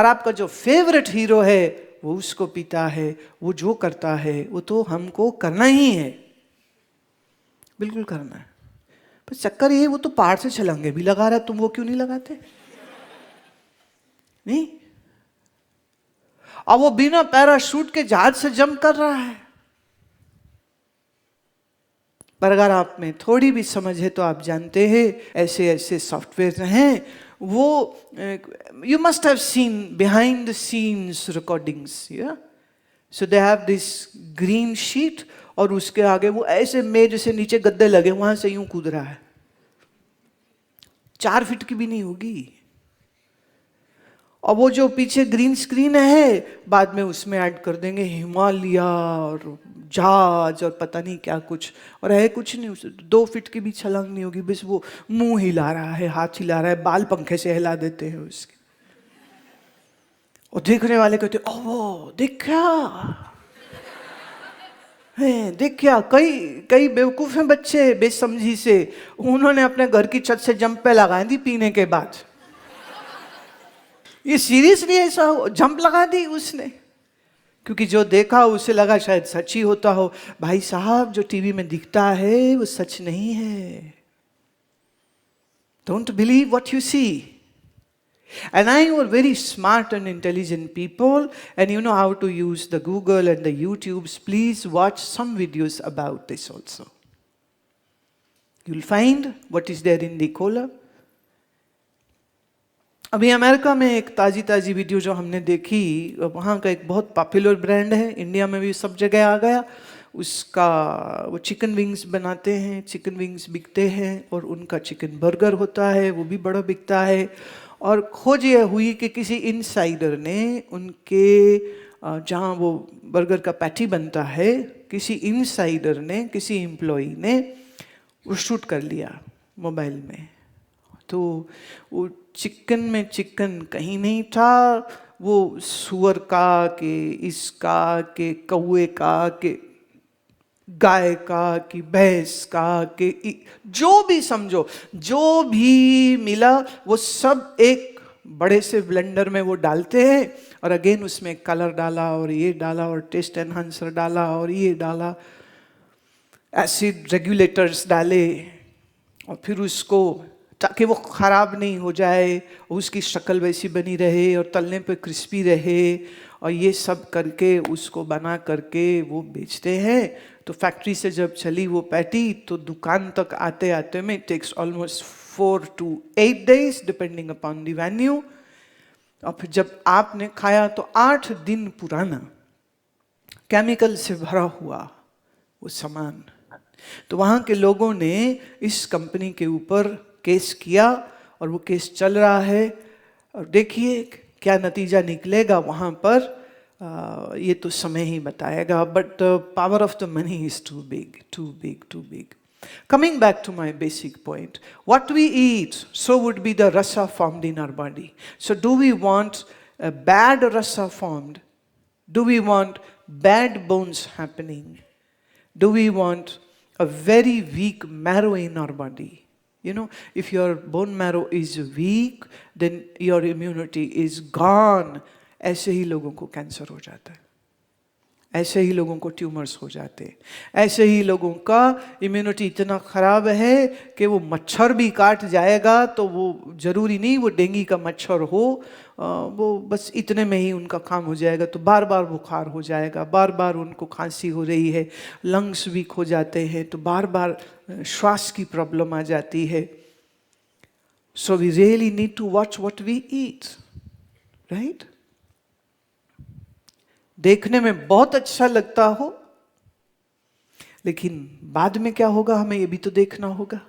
और आपका जो फेवरेट हीरो है वो उसको पीता है, वो जो करता है वो तो हमको करना ही है, बिल्कुल करना है। पर चक्कर ये, वो तो पहाड़ से छलांगे भी लगा रहा है, तुम वो क्यों नहीं लगाते? नहीं, और वो बिना पैराशूट के जहाज से जंप कर रहा है। पर अगर आप में थोड़ी भी समझ है तो आप जानते हैं ऐसे ऐसे सॉफ्टवेयर हैं, वो you must have seen behind the scenes recordings, या so they have this green sheet, और उसके आगे वो ऐसे मेज से नीचे गद्दे लगे, वहां से यूं कूद रहा है, 4 फीट की भी नहीं होगी। और वो जो पीछे ग्रीन स्क्रीन है, बाद में उसमें ऐड कर देंगे हिमालय और जहाज और पता नहीं क्या कुछ, और है कुछ नहीं, उसे 2 फीट की भी छलांग नहीं होगी, बस वो मुंह हिला रहा है, हाथ हिला रहा है, बाल पंखे से हिला देते हैं उसके, और देखने वाले कहते ओह देखा है, देख क्या। कई कई बेवकूफ हैं बच्चे बेसमझी से, उन्होंने अपने घर की छत से जंप पे लगा दी पीने के बाद। ये सीरियसली ऐसा जंप लगा दी उसने, क्योंकि जो देखा उसे लगा शायद सच ही होता हो। भाई साहब, जो टीवी में दिखता है वो सच नहीं है। Don't believe what you see. And I know very smart and intelligent people, and you know how to use the Google and the YouTubes. Please watch some videos about this also. You'll find what is there in the cola. अभी America में एक ताज़ी video जो हमने देखी, वहाँ का एक बहुत पॉपुलर ब्रांड है, इंडिया में भी सब जगह आ गया उसका। वो चिकन विंग्स बनाते हैं, चिकन विंग्स बिकते हैं, और उनका चिकन बर्गर होता है, वो भी बड़ा बिकता है। और खोज ये हुई कि किसी इनसाइडर ने उनके जहाँ वो बर्गर का पैटी बनता है, किसी इनसाइडर ने, किसी एम्प्लॉई ने वो शूट कर लिया मोबाइल में। तो वो चिकन में चिकन कहीं नहीं था, वो सुअर का के, इसका के, कौवे का के, गाय का कि भैंस का कि जो भी समझो, जो भी मिला वो सब एक बड़े से ब्लेंडर में वो डालते हैं, और अगेन उसमें कलर डाला और ये डाला और टेस्ट एनहांसर डाला और ये डाला, एसिड रेगुलेटर्स डाले, और फिर उसको, ताकि वो ख़राब नहीं हो जाए, उसकी शक्ल वैसी बनी रहे और तलने पे क्रिस्पी रहे, और ये सब करके उसको बना करके वो बेचते हैं। तो फैक्ट्री से जब चली वो पैटी, तो दुकान तक आते आते में takes almost 4 to 8 days depending upon the venue. और फिर जब आपने खाया तो 8 दिन पुराना केमिकल से भरा हुआ वो सामान। तो वहाँ के लोगों ने इस कंपनी के ऊपर केस किया, और वो केस चल रहा है, और देखिए क्या नतीजा निकलेगा वहाँ पर, ये तो समय ही बताएगा। But power of the money is too big, too big, too big. Coming back to my basic point, what we eat, so would be the rasa formed in our body. So do we want a bad rasa formed? Do we want bad bones happening? Do we want a very weak marrow in our body? You know, if your bone marrow is weak, then your immunity is gone. ऐसे ही लोगों को cancer हो जाता है, ऐसे ही लोगों को tumours हो जाते हैं, ऐसे ही लोगों का इम्यूनिटी इतना ख़राब है कि वो मच्छर भी काट जाएगा तो वो ज़रूरी नहीं वो डेंगू का मच्छर हो, वो बस इतने में ही उनका काम हो जाएगा, तो बार बार बुखार हो जाएगा, बार बार उनको खांसी हो रही है, लंग्स वीक हो जाते हैं, तो बार बार श्वास की प्रॉब्लम आ जाती है। So we really need to watch what we eat, right? देखने में बहुत अच्छा लगता हो, लेकिन बाद में क्या होगा हमें ये भी तो देखना होगा।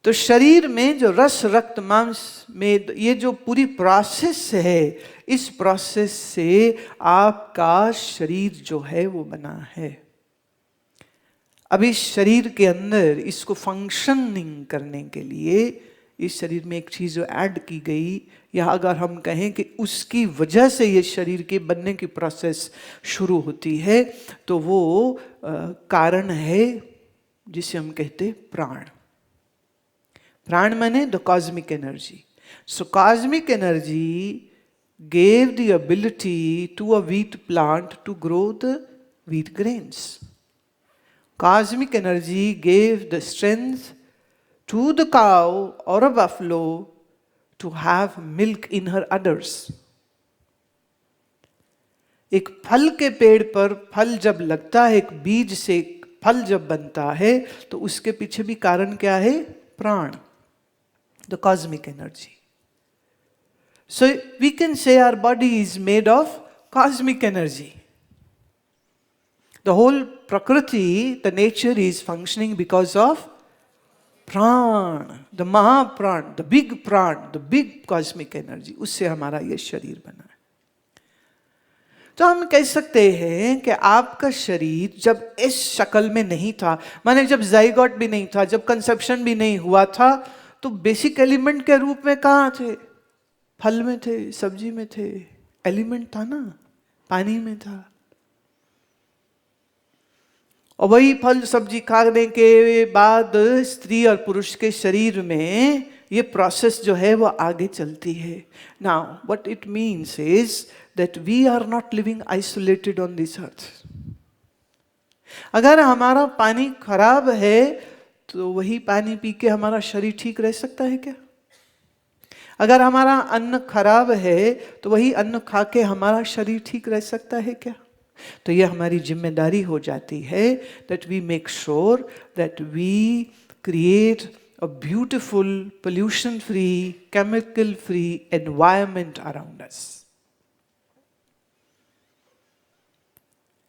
तो शरीर में जो रस रक्त मांस में ये जो पूरी प्रोसेस है, इस प्रोसेस से आपका शरीर जो है वो बना है। अब इस शरीर के अंदर इसको फंक्शनिंग करने के लिए इस शरीर में एक चीज जो ऐड की गई, या अगर हम कहें कि उसकी वजह से ये शरीर के बनने की प्रोसेस शुरू होती है, तो वो कारण है जिसे हम कहते प्राण। प्राण माने the cosmic energy. So cosmic energy gave the ability to a wheat plant to grow the wheat grains. Cosmic energy gave the strength to the cow or a buffalo to have milk in her udders. एक फल के पेड़ पर फल जब लगता है, एक बीज से फल जब बनता है, तो उसके पीछे भी कारण क्या है? प्राण, the cosmic energy. So we can say our body is made of cosmic energy. The whole Prakriti, the nature is functioning because of प्राण, द महाप्राण, द बिग प्राण, द बिग कॉस्मिक एनर्जी. उससे हमारा ये शरीर बना है. तो हम कह सकते हैं कि आपका शरीर जब इस शक्ल में नहीं था, माने जब जाइगोट भी नहीं था, जब कंसेप्शन भी नहीं हुआ था, तो बेसिक एलिमेंट के रूप में कहाँ थे? फल में थे, सब्जी में थे. एलिमेंट था ना, पानी में था. और वही फल सब्जी खाने के बाद स्त्री और पुरुष के शरीर में ये प्रोसेस जो है वो आगे चलती है. Now what it means is that we are not living isolated on this earth. अगर हमारा पानी खराब है तो वही पानी पी के हमारा शरीर ठीक रह सकता है क्या? अगर हमारा अन्न खराब है तो वही अन्न खा के हमारा शरीर ठीक रह सकता है क्या? तो ये हमारी जिम्मेदारी हो जाती है that we make sure that we create a beautiful pollution free, chemical free environment around us.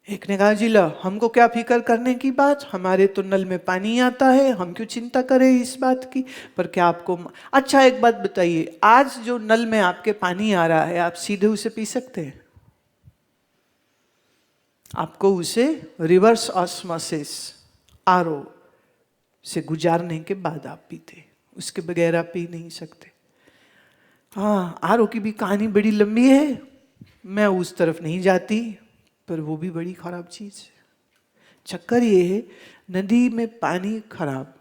एक ने कहा जी लो, हमको क्या फिक्र करने की बात, हमारे तो नल में पानी आता है, हम क्यों चिंता करें इस बात की. पर क्या आपको अच्छा एक बात बताइए, आज जो नल में आपके पानी आ रहा है, आप सीधे उसे पी सकते हैं? आपको उसे रिवर्स ऑस्मोसिस, आरओ से गुजारने के बाद आप पीते, उसके बगैर आप पी नहीं सकते. हाँ, आरओ की भी कहानी बड़ी लंबी है, मैं उस तरफ नहीं जाती, पर वो भी बड़ी खराब चीज है. चक्कर ये है, नदी में पानी खराब.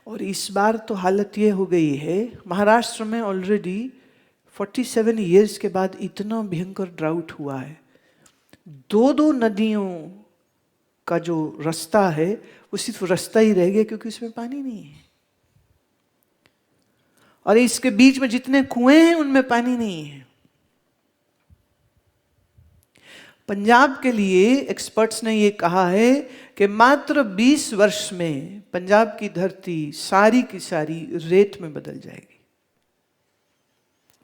और इस बार तो हालत ये हो गई है, महाराष्ट्र में ऑलरेडी 47 ईयर्स के बाद इतना भयंकर ड्राउट हुआ है. दो नदियों का जो रास्ता है वो सिर्फ रास्ता ही रह गया, क्योंकि उसमें पानी नहीं है. और इसके बीच में जितने कुएं हैं उनमें पानी नहीं है. पंजाब के लिए एक्सपर्ट्स ने ये कहा है कि मात्र 20 वर्ष में पंजाब की धरती सारी की सारी रेत में बदल जाएगी,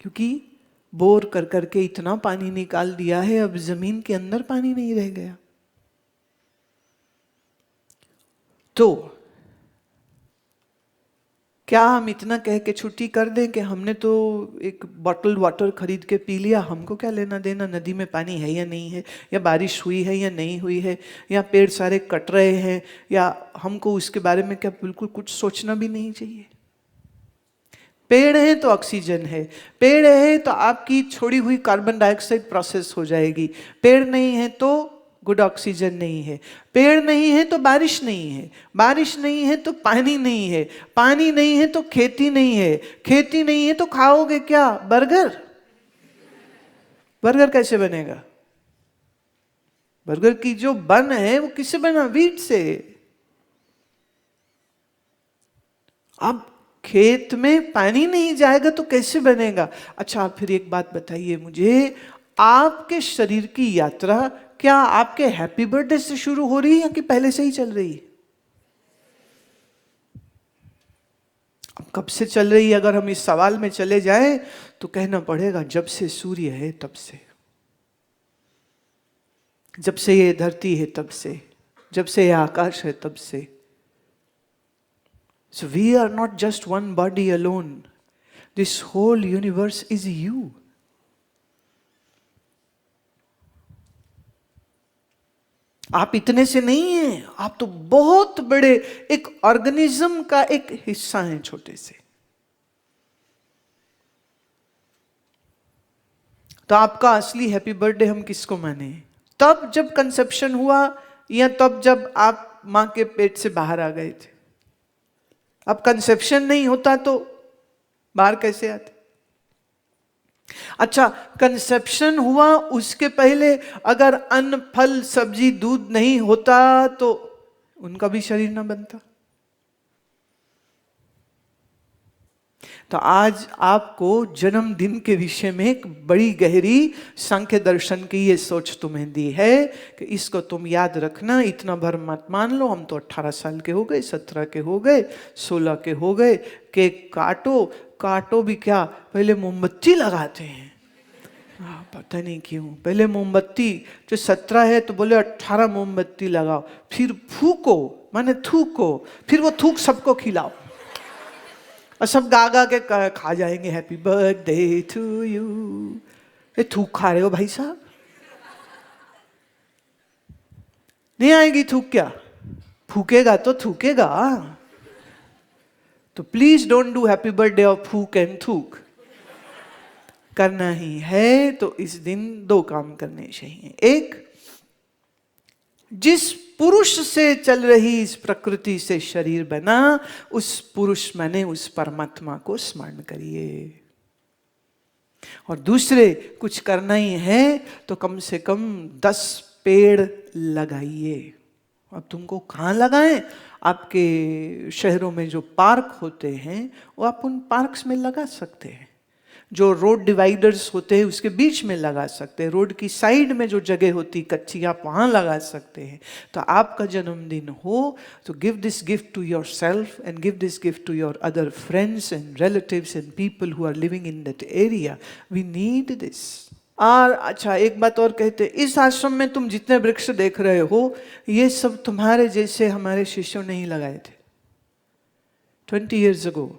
क्योंकि बोर कर करके इतना पानी निकाल दिया है, अब जमीन के अंदर पानी नहीं रह गया. तो क्या हम इतना कह के छुट्टी कर दें कि हमने तो एक बॉटल वाटर खरीद के पी लिया, हमको क्या लेना देना नदी में पानी है या नहीं है, या बारिश हुई है या नहीं हुई है, या पेड़ सारे कट रहे हैं, या हमको उसके बारे में क्या बिल्कुल कुछ सोचना भी नहीं चाहिए? पेड़ है तो ऑक्सीजन है, पेड़ है तो आपकी छोड़ी हुई कार्बन डाइऑक्साइड प्रोसेस हो जाएगी. पेड़ नहीं है तो गुड ऑक्सीजन नहीं है, पेड़ नहीं है तो बारिश नहीं है, बारिश नहीं है तो पानी नहीं है, पानी नहीं है तो खेती नहीं है, खेती नहीं है तो खाओगे क्या? बर्गर. बर्गर कैसे बनेगा? बर्गर की जो बन है वो किससे बना? व्हीट से. अब खेत में पानी नहीं जाएगा तो कैसे बनेगा? अच्छा, फिर एक बात बताइए मुझे, आपके शरीर की यात्रा क्या आपके हैप्पी बर्थडे से शुरू हो रही है या कि पहले से ही चल रही है? अब कब से चल रही है? अगर हम इस सवाल में चले जाएं तो कहना पड़ेगा जब से सूर्य है तब से, जब से ये धरती है तब से, जब से ये आकाश है तब से. So we are not just one body alone. This whole universe is you. आप इतने से नहीं हैं, आप तो बहुत बड़े एक ऑर्गेनिज्म का एक हिस्सा हैं, छोटे से. तो आपका असली हैप्पी बर्थडे हम किसको माने? तब जब कंसेप्शन हुआ या तब जब आप मां के पेट से बाहर आ गए थे? अब कंसेप्शन नहीं होता तो बाहर कैसे आते? अच्छा, कंसेप्शन हुआ, उसके पहले अगर अन्न फल सब्जी दूध नहीं होता तो उनका भी शरीर ना बनता। तो आज आपको जन्मदिन के विषय में एक बड़ी गहरी सांख्य दर्शन की ये सोच तुम्हें दी है कि इसको तुम याद रखना, इतना भर मत मान लो। हम तो 18 साल के हो गए, 17 के हो गए, 16 के हो गए, केक काटो, काटो भी क्या, पहले मोमबत्ती लगाते हैं। पता नहीं क्यों पहले मोमबत्ती, जो 17 है तो बोले 18 मोमबत्ती लगाओ, फिर फूको माने थूको, फिर वो थूक सबको खिलाओ और सब गा गा के खा जाएंगे, हैप्पी बर्थडे टू यू। ये थूक खा रहे हो भाई साहब? नहीं आएगी थूक क्या? फूकेगा तो थूकेगा। तो please don't do happy birthday और फूक एंड थूक। करना ही है तो इस दिन दो काम करने चाहिए। एक, जिस पुरुष से चल रही इस प्रकृति से शरीर बना, उस पुरुष माने उस परमात्मा को स्मरण करिए। और दूसरे, कुछ करना ही है तो कम से कम 10 पेड़ लगाइए। अब तुमको कहाँ लगाएं? आपके शहरों में जो पार्क होते हैं वो आप उन पार्क्स में लगा सकते हैं। जो रोड डिवाइडर्स होते हैं उसके बीच में लगा सकते हैं। रोड की साइड में जो जगह होती कच्ची, आप वहाँ लगा सकते हैं। तो आपका जन्मदिन हो तो give this gift to yourself and give this gift to your other friends and relatives and people who are living in that area. We need this. और अच्छा, एक बात और कहते, इस आश्रम में तुम जितने वृक्ष देख रहे हो ये सब तुम्हारे जैसे हमारे शिष्यों ने ही लगाए थे 20 years ago।